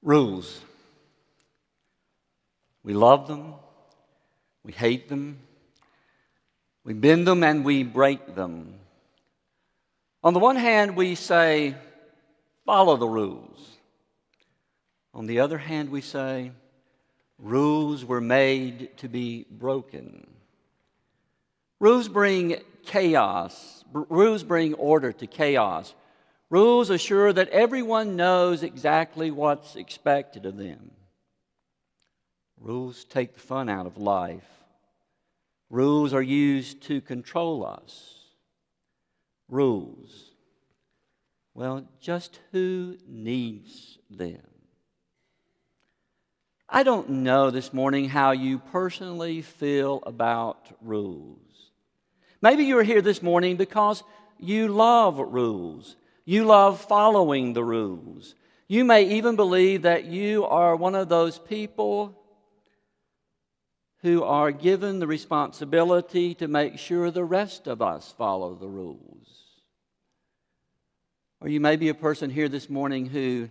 Rules. We love them, we hate them, we bend them and we break them. On the one hand, we say, follow the rules. On the other hand, we say, rules were made to be broken. Rules bring chaos. Rules bring order to chaos. Rules assure that everyone knows exactly what's expected of them. Rules take the fun out of life. Rules are used to control us. Rules. Well, just who needs them? I don't know this morning how you personally feel about rules. Maybe you're here this morning because you love rules. You love following the rules. You may even believe that you are one of those people who are given the responsibility to make sure the rest of us follow the rules. Or you may be a person here this morning who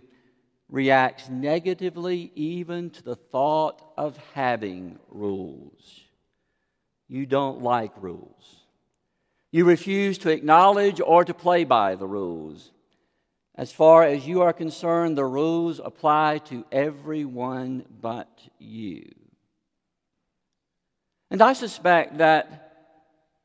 reacts negatively even to the thought of having rules. You don't like rules. You refuse to acknowledge or to play by the rules. As far as you are concerned, the rules apply to everyone but you. And I suspect that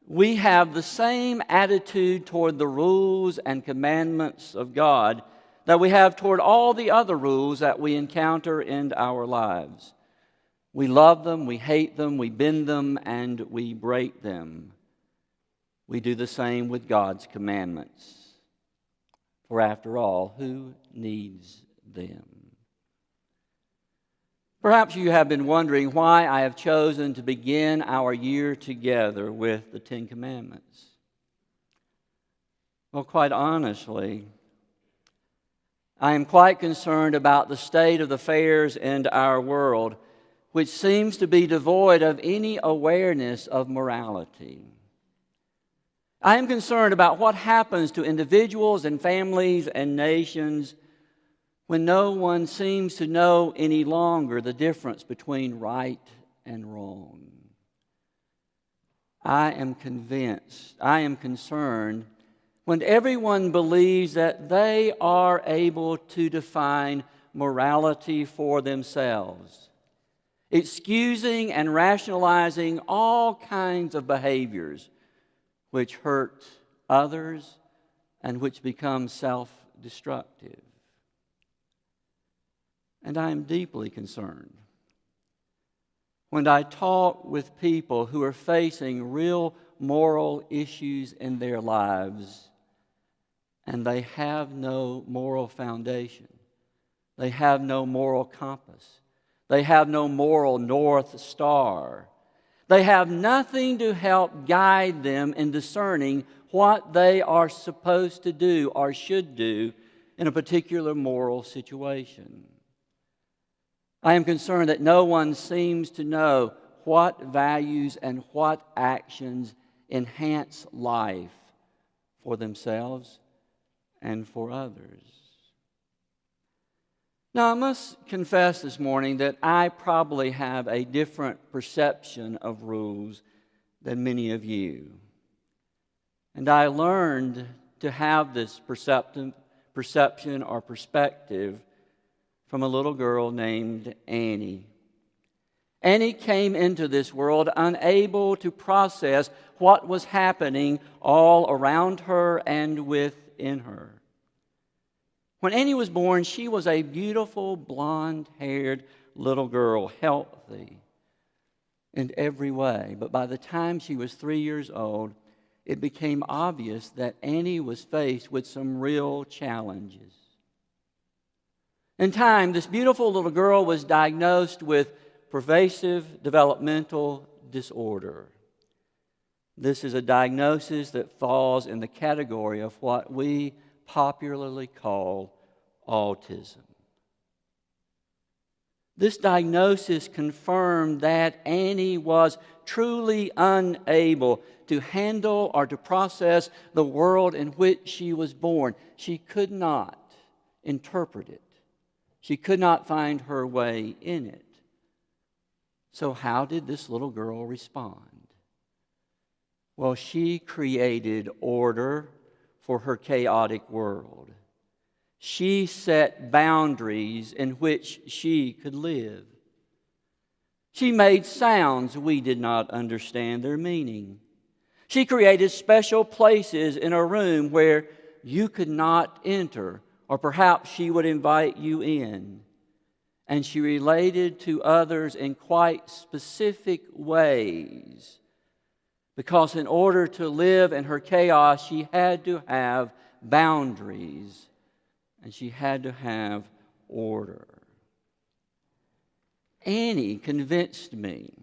we have the same attitude toward the rules and commandments of God that we have toward all the other rules that we encounter in our lives. We love them, we hate them, we bend them, and we break them. We do the same with God's commandments. For after all, who needs them? Perhaps you have been wondering why I have chosen to begin our year together with the Ten Commandments. Well, quite honestly, I am quite concerned about the state of affairs in our world, which seems to be devoid of any awareness of morality. I am concerned about what happens to individuals and families and nations when no one seems to know any longer the difference between right and wrong. I am concerned when everyone believes that they are able to define morality for themselves, excusing and rationalizing all kinds of behaviors which hurt others and which become self-destructive. And I am deeply concerned when I talk with people who are facing real moral issues in their lives and they have no moral foundation. They have no moral compass. They have no moral North Star. They have nothing to help guide them in discerning what they are supposed to do or should do in a particular moral situation. I am concerned that no one seems to know what values and what actions enhance life for themselves and for others. Now, I must confess this morning that I probably have a different perception of rules than many of you. And I learned to have this perception or perspective from a little girl named Annie. Annie came into this world unable to process what was happening all around her and within her. When Annie was born, she was a beautiful, blonde-haired little girl, healthy in every way. But by the time she was 3 years old, it became obvious that Annie was faced with some real challenges. In time, this beautiful little girl was diagnosed with pervasive developmental disorder. This is a diagnosis that falls in the category of what we popularly call autism. This diagnosis confirmed that Annie was truly unable to handle or to process the world in which she was born. She could not interpret it. She could not find her way in it. So how did this little girl respond? Well, she created order for her chaotic world. She set boundaries in which she could live. She made sounds we did not understand their meaning. She created special places in a room where you could not enter, or perhaps she would invite you in. And she related to others in quite specific ways. Because in order to live in her chaos, she had to have boundaries. And she had to have order. Annie convinced me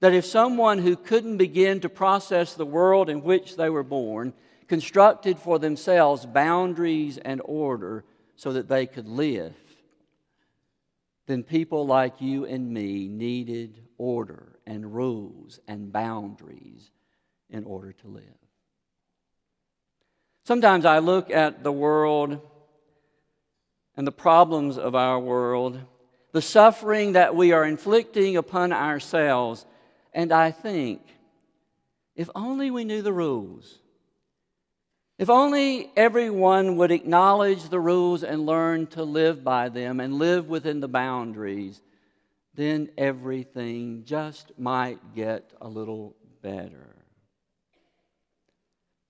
that if someone who couldn't begin to process the world in which they were born constructed for themselves boundaries and order so that they could live, then people like you and me needed order and rules and boundaries in order to live. Sometimes I look at the world and the problems of our world, the suffering that we are inflicting upon ourselves, and I think, if only we knew the rules, if only everyone would acknowledge the rules and learn to live by them and live within the boundaries, then everything just might get a little better.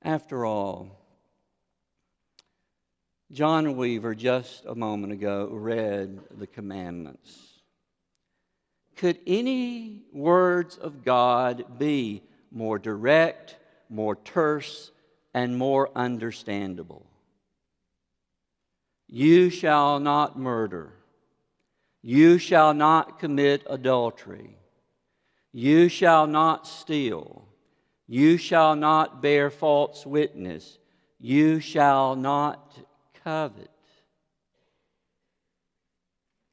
After all, John Weaver just a moment ago read the commandments. Could any words of God be more direct, more terse, and more understandable? You shall not murder. You shall not commit adultery. You shall not steal. You shall not bear false witness. You shall not covet.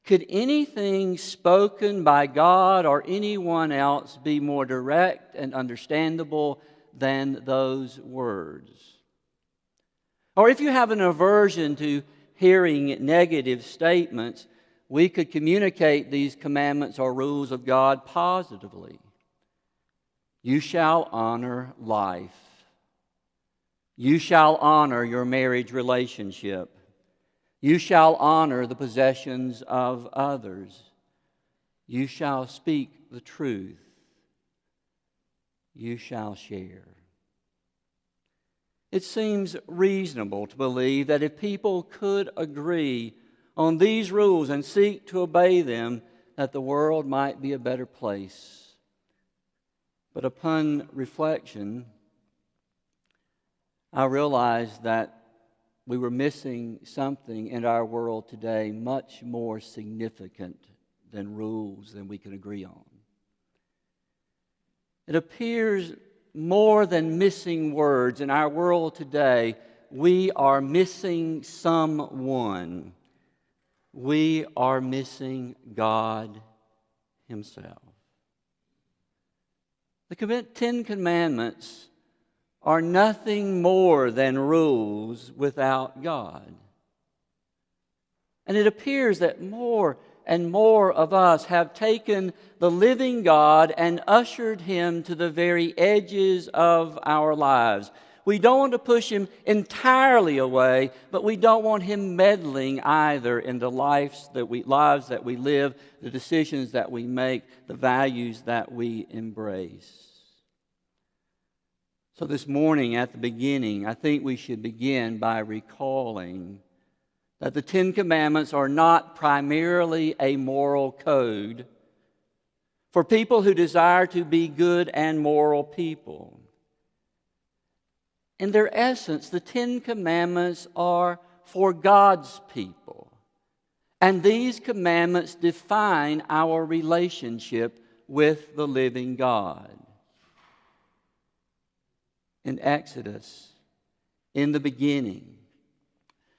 Could anything spoken by God or anyone else be more direct and understandable than those words? Or if you have an aversion to hearing negative statements, we could communicate these commandments or rules of God positively. You shall honor life. You shall honor your marriage relationship. You shall honor the possessions of others. You shall speak the truth. You shall share. It seems reasonable to believe that if people could agree on these rules and seek to obey them, that the world might be a better place. But upon reflection, I realized that we were missing something in our world today much more significant than rules than we can agree on. It appears more than missing words in our world today, we are missing someone. We are missing God Himself. The 10 Commandments are nothing more than rules without God. And it appears that more and more of us have taken the living God and ushered Him to the very edges of our lives. We don't want to push Him entirely away, but we don't want Him meddling either in the lives that we live, the decisions that we make, the values that we embrace. So this morning at the beginning, I think we should begin by recalling that the 10 Commandments are not primarily a moral code for people who desire to be good and moral people. In their essence, the 10 Commandments are for God's people. And these commandments define our relationship with the living God. In Exodus, in the beginning,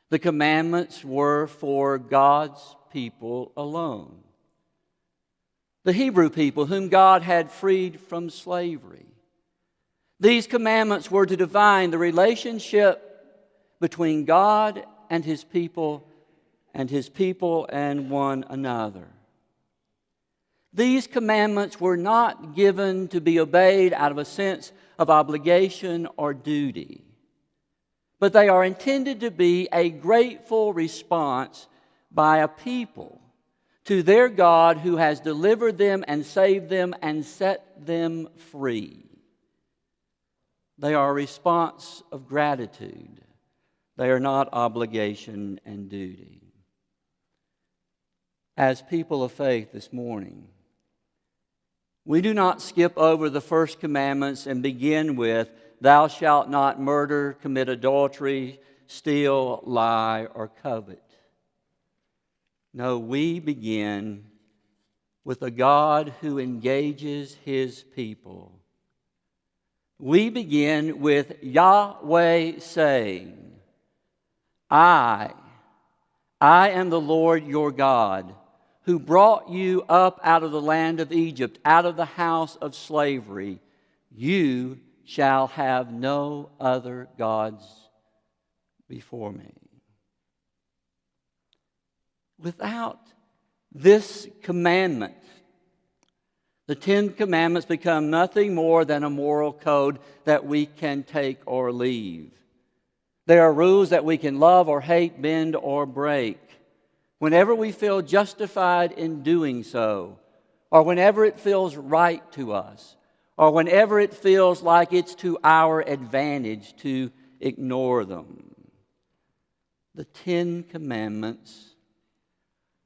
the commandments were for God's people alone. The Hebrew people whom God had freed from slavery. These commandments were to define the relationship between God and His people and his people and one another. These commandments were not given to be obeyed out of a sense of obligation or duty, but they are intended to be a grateful response by a people to their God who has delivered them and saved them and set them free. They are a response of gratitude. They are not obligation and duty. As people of faith this morning, we do not skip over the first commandments and begin with, "Thou shalt not murder, commit adultery, steal, lie, or covet." No, we begin with a God who engages his people. We begin with Yahweh saying, I am the Lord your God, who brought you up out of the land of Egypt, out of the house of slavery. You shall have no other gods before me. Without this commandment, the 10 Commandments become nothing more than a moral code that we can take or leave. They are rules that we can love or hate, bend or break, whenever we feel justified in doing so, or whenever it feels right to us, or whenever it feels like it's to our advantage to ignore them. The 10 Commandments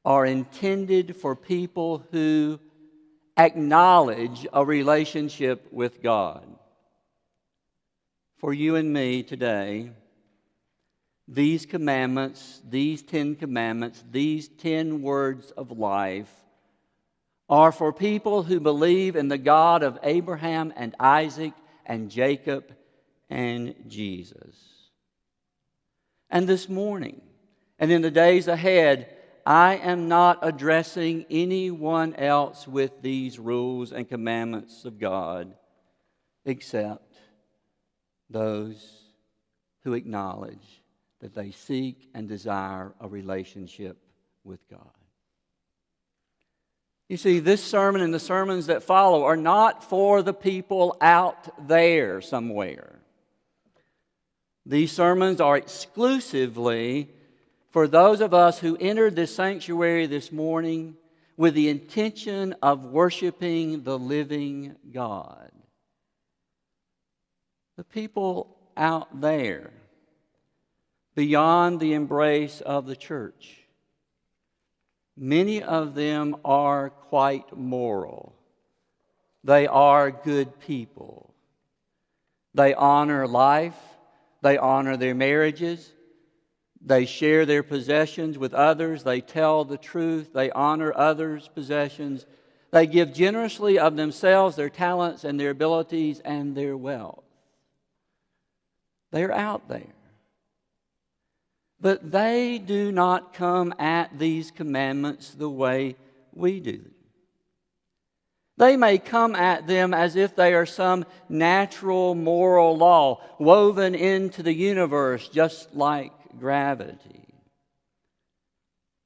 are intended for people who acknowledge a relationship with God. For you and me today, these commandments, these 10 commandments, these 10 words of life are for people who believe in the God of Abraham and Isaac and Jacob and Jesus. And this morning and in the days ahead, I am not addressing anyone else with these rules and commandments of God except those who acknowledge that they seek and desire a relationship with God. You see, this sermon and the sermons that follow are not for the people out there somewhere. These sermons are exclusively for those of us who entered this sanctuary this morning with the intention of worshiping the living God. The people out there, beyond the embrace of the church, many of them are quite moral. They are good people. They honor life. They honor their marriages. They share their possessions with others. They tell the truth. They honor others' possessions. They give generously of themselves, their talents, and their abilities, and their wealth. They're out there. But they do not come at these commandments the way we do. They may come at them as if they are some natural moral law woven into the universe just like gravity.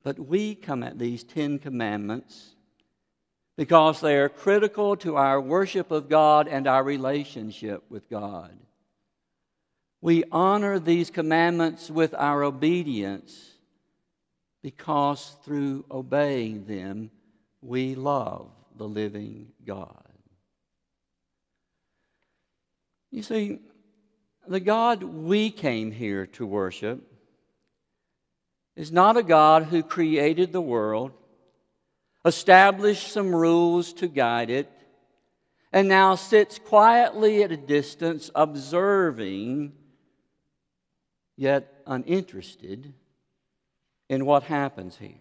But we come at these 10 commandments because they are critical to our worship of God and our relationship with God. We honor these commandments with our obedience because through obeying them, we love the living God. You see, the God we came here to worship is not a God who created the world, established some rules to guide it, and now sits quietly at a distance observing, yet uninterested in what happens here.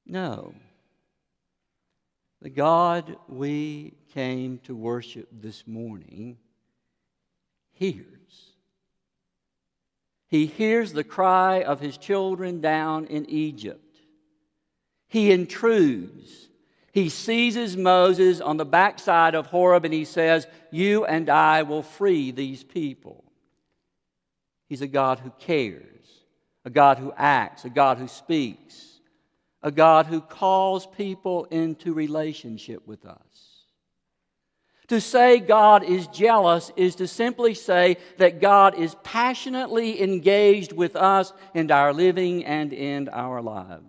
No. The God we came to worship this morning hears. He hears the cry of his children down in Egypt. He intrudes. He seizes Moses on the backside of Horeb and he says, "You and I will free these people." He's a God who cares, a God who acts, a God who speaks, a God who calls people into relationship with us. To say God is jealous is to simply say that God is passionately engaged with us in our living and in our lives.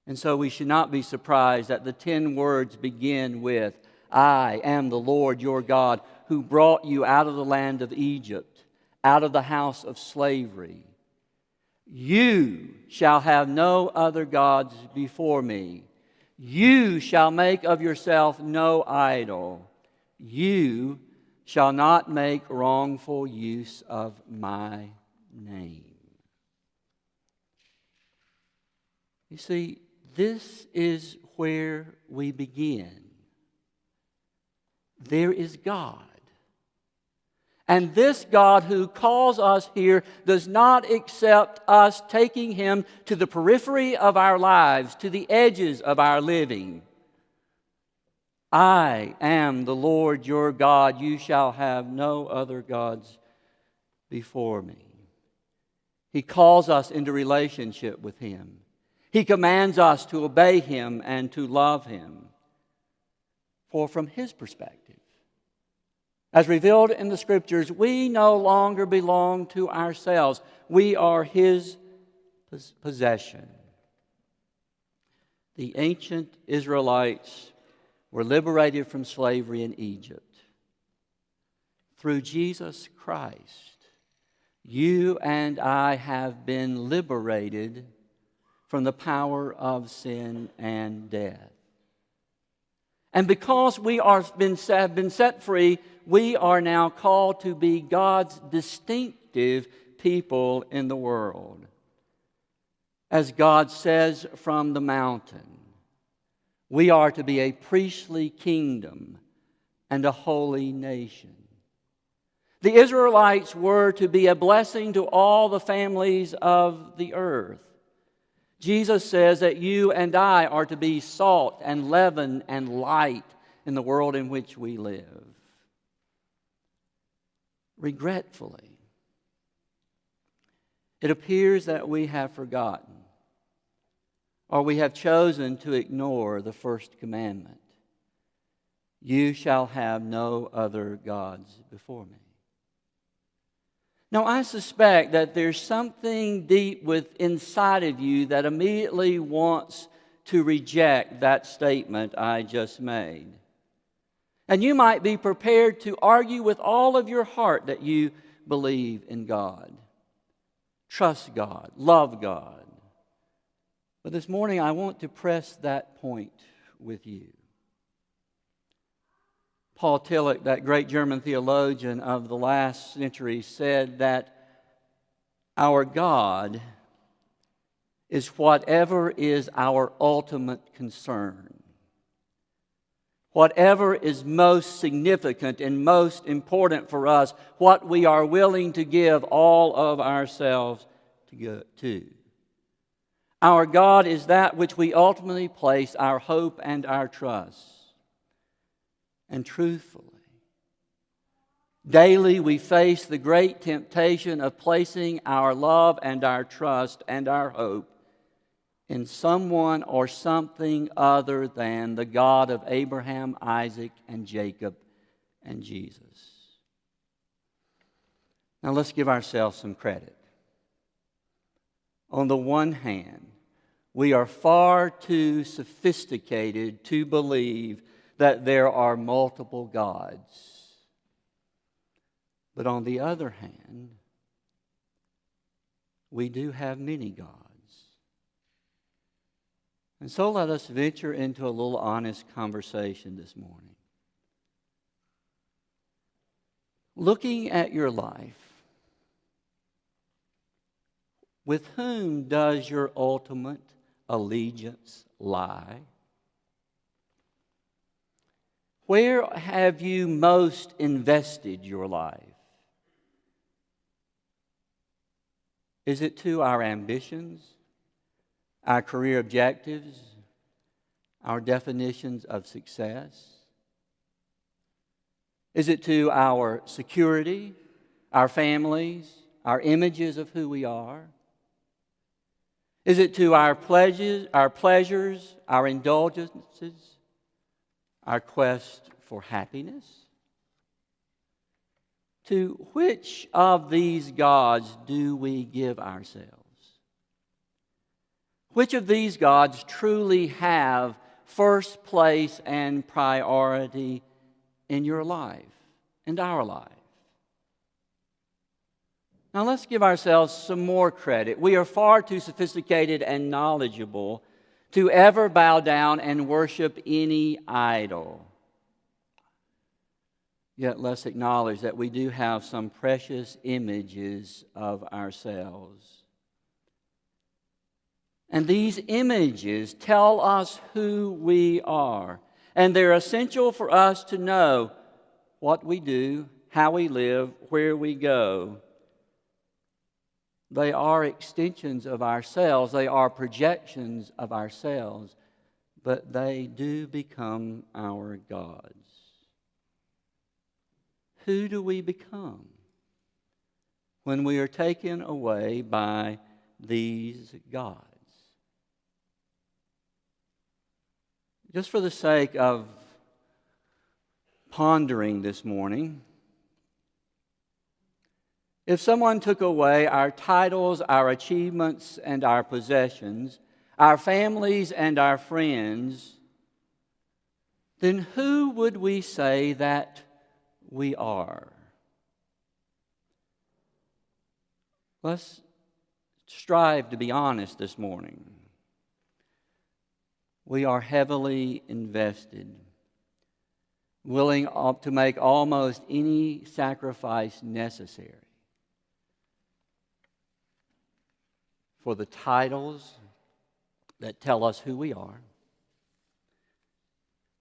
And so we should not be surprised that the 10 words begin with, I am the Lord your God who brought you out of the land of Egypt, out of the house of slavery. You shall have no other gods before me. You shall make of yourself no idol. You shall not make wrongful use of my name. You see, this is where we begin. There is God. And this God who calls us here does not accept us taking Him to the periphery of our lives, to the edges of our living. I am the Lord your God. You shall have no other gods before me. He calls us into relationship with Him. He commands us to obey Him and to love Him. For from His perspective, as revealed in the Scriptures, we no longer belong to ourselves. We are His possession. The ancient Israelites were liberated from slavery in Egypt. Through Jesus Christ, you and I have been liberated from the power of sin and death. And because we have been set free, we are now called to be God's distinctive people in the world. As God says from the mountain, we are to be a priestly kingdom and a holy nation. The Israelites were to be a blessing to all the families of the earth. Jesus says that you and I are to be salt and leaven and light in the world in which we live. Regretfully, it appears that we have forgotten or we have chosen to ignore the first commandment. You shall have no other gods before me. Now, I suspect that there's something deep inside of you that immediately wants to reject that statement I just made. And you might be prepared to argue with all of your heart that you believe in God, trust God, love God. But this morning, I want to press that point with you. Paul Tillich, that great German theologian of the last century, said that our God is whatever is our ultimate concern. Whatever is most significant and most important for us, what we are willing to give all of ourselves to. Our God is that which we ultimately place our hope and our trust. And truthfully, daily we face the great temptation of placing our love and our trust and our hope in someone or something other than the God of Abraham, Isaac, and Jacob, and Jesus. Now let's give ourselves some credit. On the one hand, we are far too sophisticated to believe that there are multiple gods. But on the other hand, we do have many gods. And so let us venture into a little honest conversation this morning. Looking at your life, with whom does your ultimate allegiance lie? Where have you most invested your life? Is it to our ambitions, our career objectives, our definitions of success? Is it to our security, our families, our images of who we are? Is it to our pleasures, our indulgences, our quest for happiness? To which of these gods do we give ourselves? Which of these gods truly have first place and priority in your life and our life? Now let's give ourselves some more credit. We are far too sophisticated and knowledgeable to ever bow down and worship any idol. Yet let's acknowledge that we do have some precious images of ourselves. And these images tell us who we are. And they're essential for us to know what we do, how we live, where we go. They are extensions of ourselves. They are projections of ourselves. But they do become our gods. Who do we become when we are taken away by these gods? Just for the sake of pondering this morning, if someone took away our titles, our achievements, and our possessions, our families and our friends, then who would we say that we are? Let's strive to be honest this morning. We are heavily invested, willing to make almost any sacrifice necessary for the titles that tell us who we are,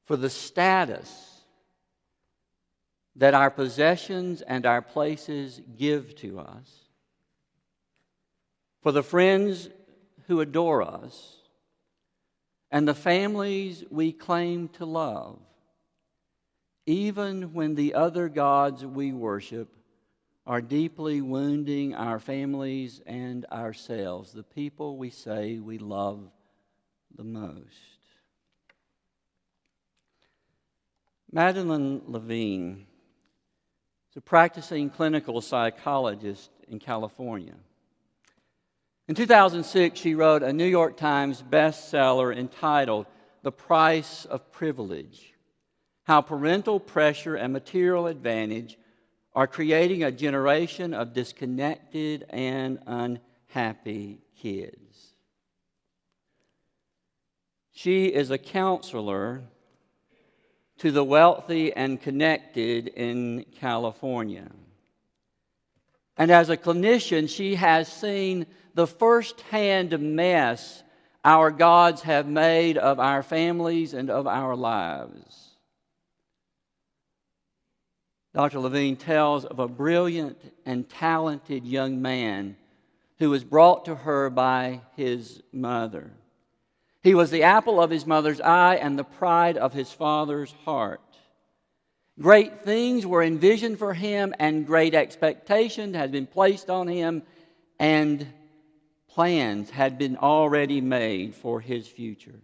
for the status that our possessions and our places give to us, for the friends who adore us, and the families we claim to love, even when the other gods we worship are deeply wounding our families and ourselves, the people we say we love the most. Madeline Levine is a practicing clinical psychologist in California. In 2006, she wrote a New York Times bestseller entitled The Price of Privilege: How Parental Pressure and Material Advantage Are Creating a Generation of Disconnected and Unhappy Kids. She is a counselor to the wealthy and connected in California. And as a clinician, she has seen the first-hand mess our gods have made of our families and of our lives. Dr. Levine tells of a brilliant and talented young man who was brought to her by his mother. He was the apple of his mother's eye and the pride of his father's heart. Great things were envisioned for him, and great expectation had been placed on him, and plans had been already made for his future.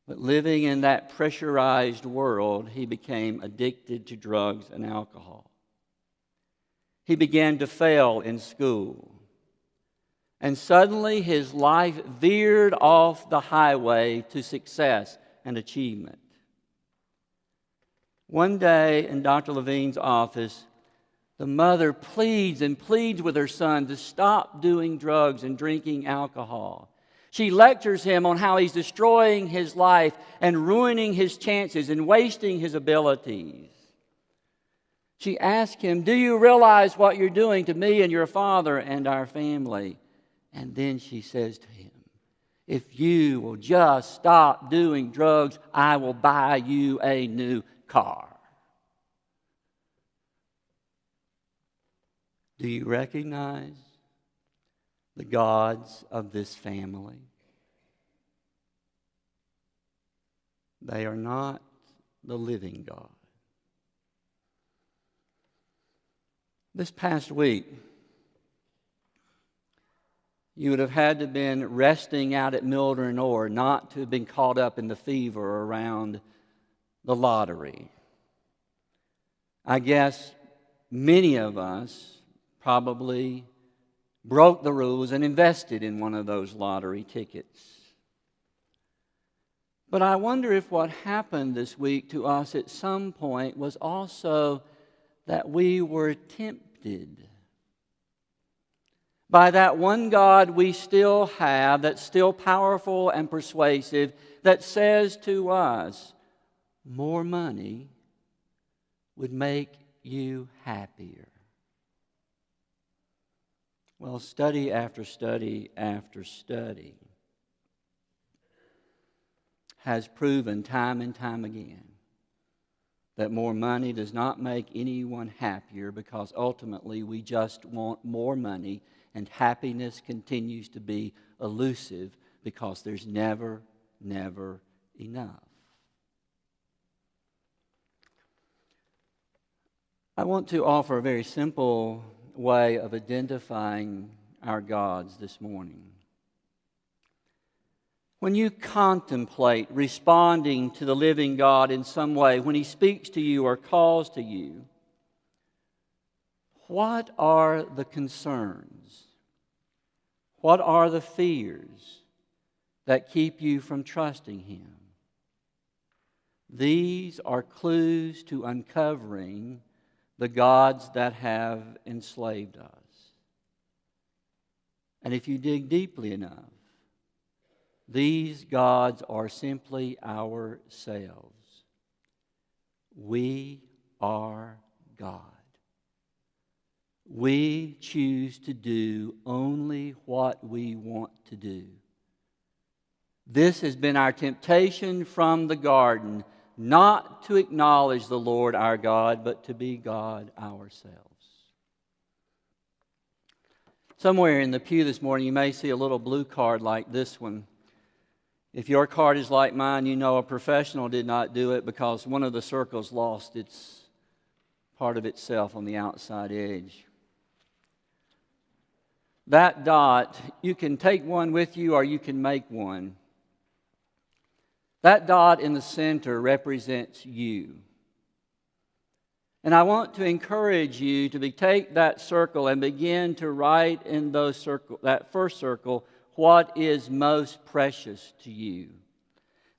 But living in that pressurized world, he became addicted to drugs and alcohol. He began to fail in school. And suddenly his life veered off the highway to success and achievement. One day in Dr. Levine's office, the mother pleads and pleads with her son to stop doing drugs and drinking alcohol. She lectures him on how he's destroying his life and ruining his chances and wasting his abilities. She asks him, "Do you realize what you're doing to me and your father and our family?" And then she says to him, "If you will just stop doing drugs, I will buy you a new car." Do you recognize the gods of this family? They are not the living God. This past week, you would have had to have been resting out at Mildred Orr not to have been caught up in the fever around the lottery. I guess many of us probably broke the rules and invested in one of those lottery tickets. But I wonder if what happened this week to us at some point was also that we were tempted by that one God we still have, that's still powerful and persuasive, that says to us, more money would make you happier. Well, study after study after study has proven time and time again that more money does not make anyone happier, because ultimately we just want more money, and happiness continues to be elusive because there's never enough. I want to offer a very simple way of identifying our gods this morning. When you contemplate responding to the living God in some way, when He speaks to you or calls to you, what are the concerns? What are the fears that keep you from trusting Him? These are clues to uncovering the gods that have enslaved us. And if you dig deeply enough, these gods are simply ourselves. We are God. We choose to do only what we want to do. This has been our temptation from the garden, not to acknowledge the Lord our God, but to be God ourselves. Somewhere in the pew this morning, you may see a little blue card like this one. If your card is like mine, you know a professional did not do it, because one of the circles lost its part of itself on the outside edge. That dot, you can take one with you or you can make one. That dot in the center represents you. And I want to encourage you to take that circle and begin to write in that first circle, what is most precious to you.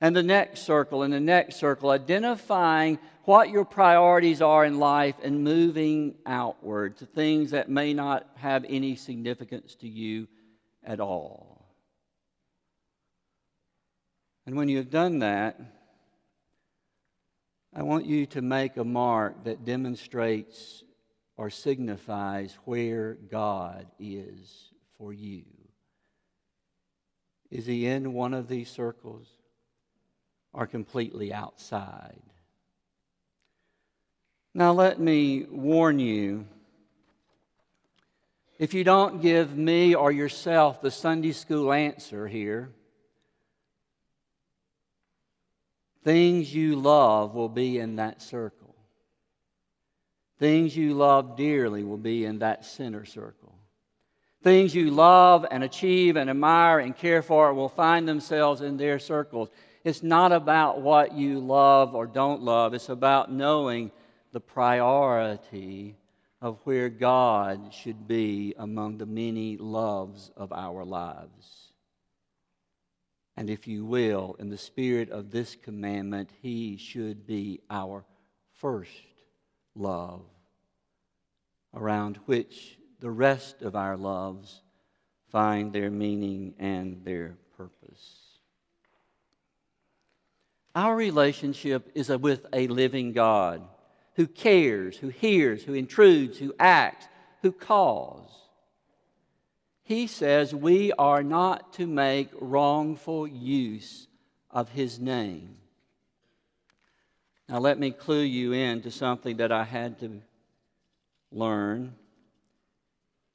And the next circle and the next circle, identifying what your priorities are in life and moving outward to things that may not have any significance to you at all. And when you have done that, I want you to make a mark that demonstrates or signifies where God is for you. Is He in one of these circles or completely outside? Now let me warn you, if you don't give me or yourself the Sunday school answer here, things you love will be in that circle. Things you love dearly will be in that center circle. Things you love and achieve and admire and care for will find themselves in their circles. It's not about what you love or don't love. It's about knowing the priority of where God should be among the many loves of our lives. And if you will, in the spirit of this commandment, He should be our first love, around which the rest of our loves find their meaning and their purpose. Our relationship is with a living God who cares, who hears, who intrudes, who acts, who calls. He says we are not to make wrongful use of His name. Now let me clue you in to something that I had to learn.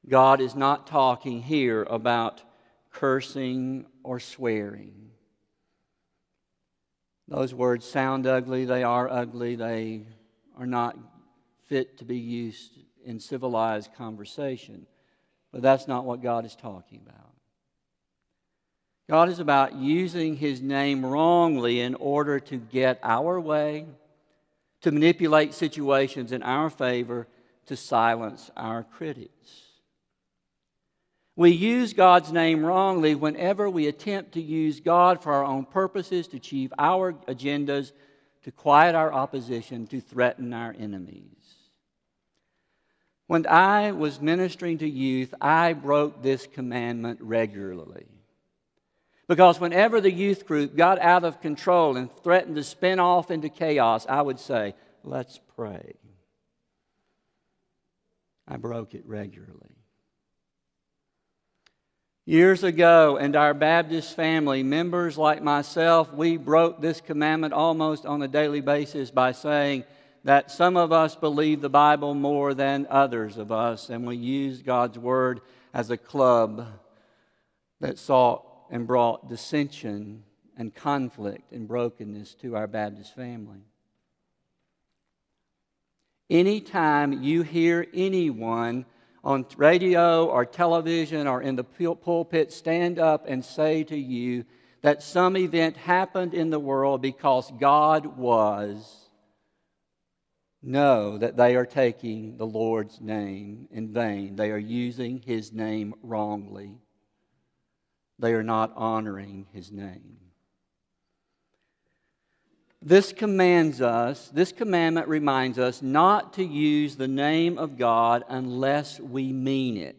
God is not talking here about cursing or swearing. Those words sound ugly. They are ugly. They are not fit to be used in civilized conversation. But that's not what God is talking about. God is about using His name wrongly in order to get our way, to manipulate situations in our favor, to silence our critics. We use God's name wrongly whenever we attempt to use God for our own purposes, to achieve our agendas, to quiet our opposition, to threaten our enemies. When I was ministering to youth, I broke this commandment regularly. Because whenever the youth group got out of control and threatened to spin off into chaos, I would say, "Let's pray." I broke it regularly. Years ago, in our Baptist family, members like myself, we broke this commandment almost on a daily basis by saying that some of us believe the Bible more than others of us, and we used God's Word as a club that sought and brought dissension and conflict and brokenness to our Baptist family. Anytime you hear anyone on radio or television or in the pulpit stand up and say to you that some event happened in the world because God was, know that they are taking the Lord's name in vain. They are using His name wrongly. They are not honoring His name. This commandment reminds us not to use the name of God unless we mean it,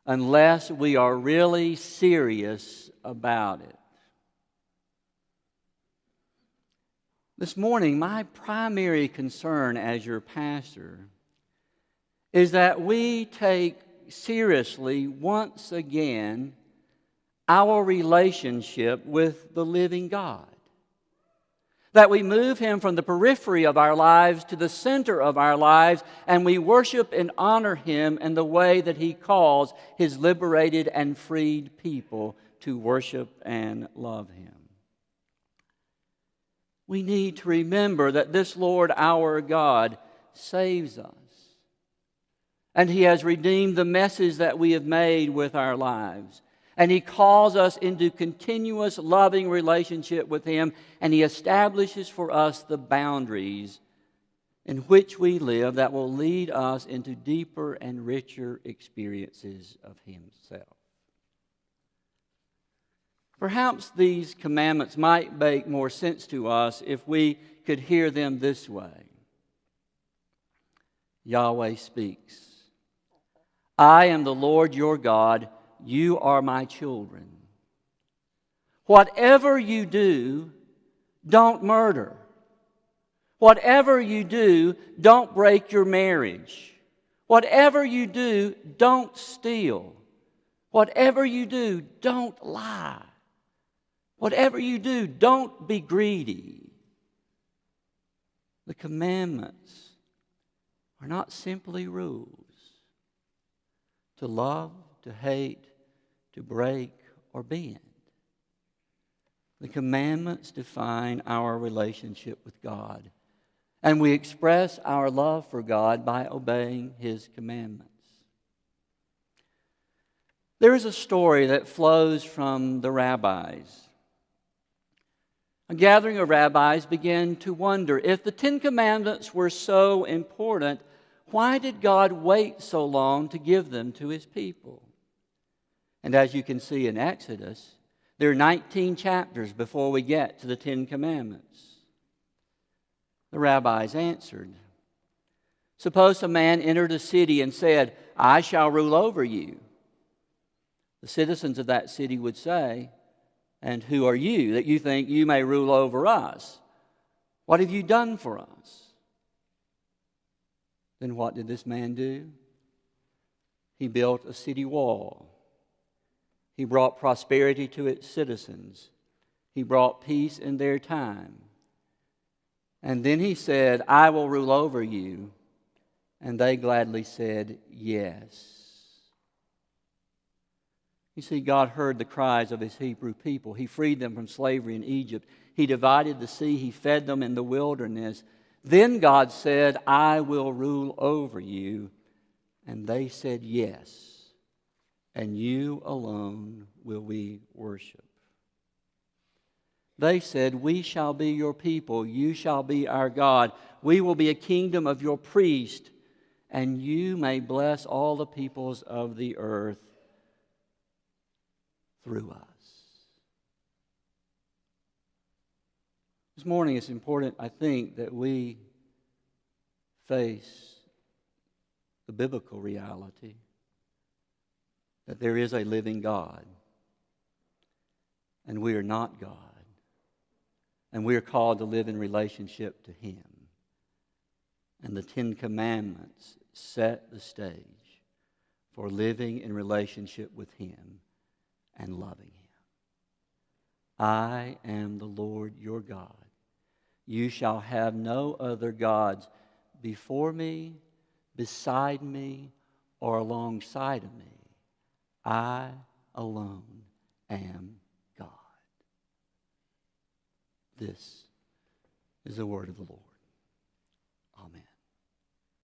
unless we are really serious about it. This morning, my primary concern as your pastor is that we take seriously once again our relationship with the living God. That we move Him from the periphery of our lives to the center of our lives, and we worship and honor Him in the way that He calls His liberated and freed people to worship and love Him. We need to remember that this Lord our God saves us, and He has redeemed the messes that we have made with our lives. And He calls us into continuous loving relationship with Him, and He establishes for us the boundaries in which we live that will lead us into deeper and richer experiences of Himself. Perhaps these commandments might make more sense to us if we could hear them this way. Yahweh speaks, "I am the Lord your God. You are my children. Whatever you do, don't murder. Whatever you do, don't break your marriage. Whatever you do, don't steal. Whatever you do, don't lie. Whatever you do, don't be greedy." The commandments are not simply rules to love, to hate, to break, or bend. The commandments define our relationship with God, and we express our love for God by obeying His commandments. There is a story that flows from the rabbis. A gathering of rabbis began to wonder, if the 10 Commandments were so important, why did God wait so long to give them to His people? And as you can see in Exodus, there are 19 chapters before we get to the 10 Commandments. The rabbis answered, "Suppose a man entered a city and said, 'I shall rule over you.' The citizens of that city would say, 'And who are you that you think you may rule over us? What have you done for us?' Then what did this man do? He built a city wall. He brought prosperity to its citizens. He brought peace in their time. And then he said, 'I will rule over you.' And they gladly said, 'Yes.'" You see, God heard the cries of His Hebrew people. He freed them from slavery in Egypt. He divided the sea. He fed them in the wilderness. Then God said, I will rule over you. And they said, yes, and you alone will we worship. They said, we shall be your people, you shall be our God. We will be a kingdom of your priests, and you may bless all the peoples of the earth through us. This morning it's important, I think, that we face the biblical reality that there is a living God, and we are not God, and we are called to live in relationship to Him. And the Ten Commandments set the stage for living in relationship with Him and loving Him. I am the Lord your God. You shall have no other gods before me, beside me, or alongside of me. I alone am God. This is the word of the Lord. Amen.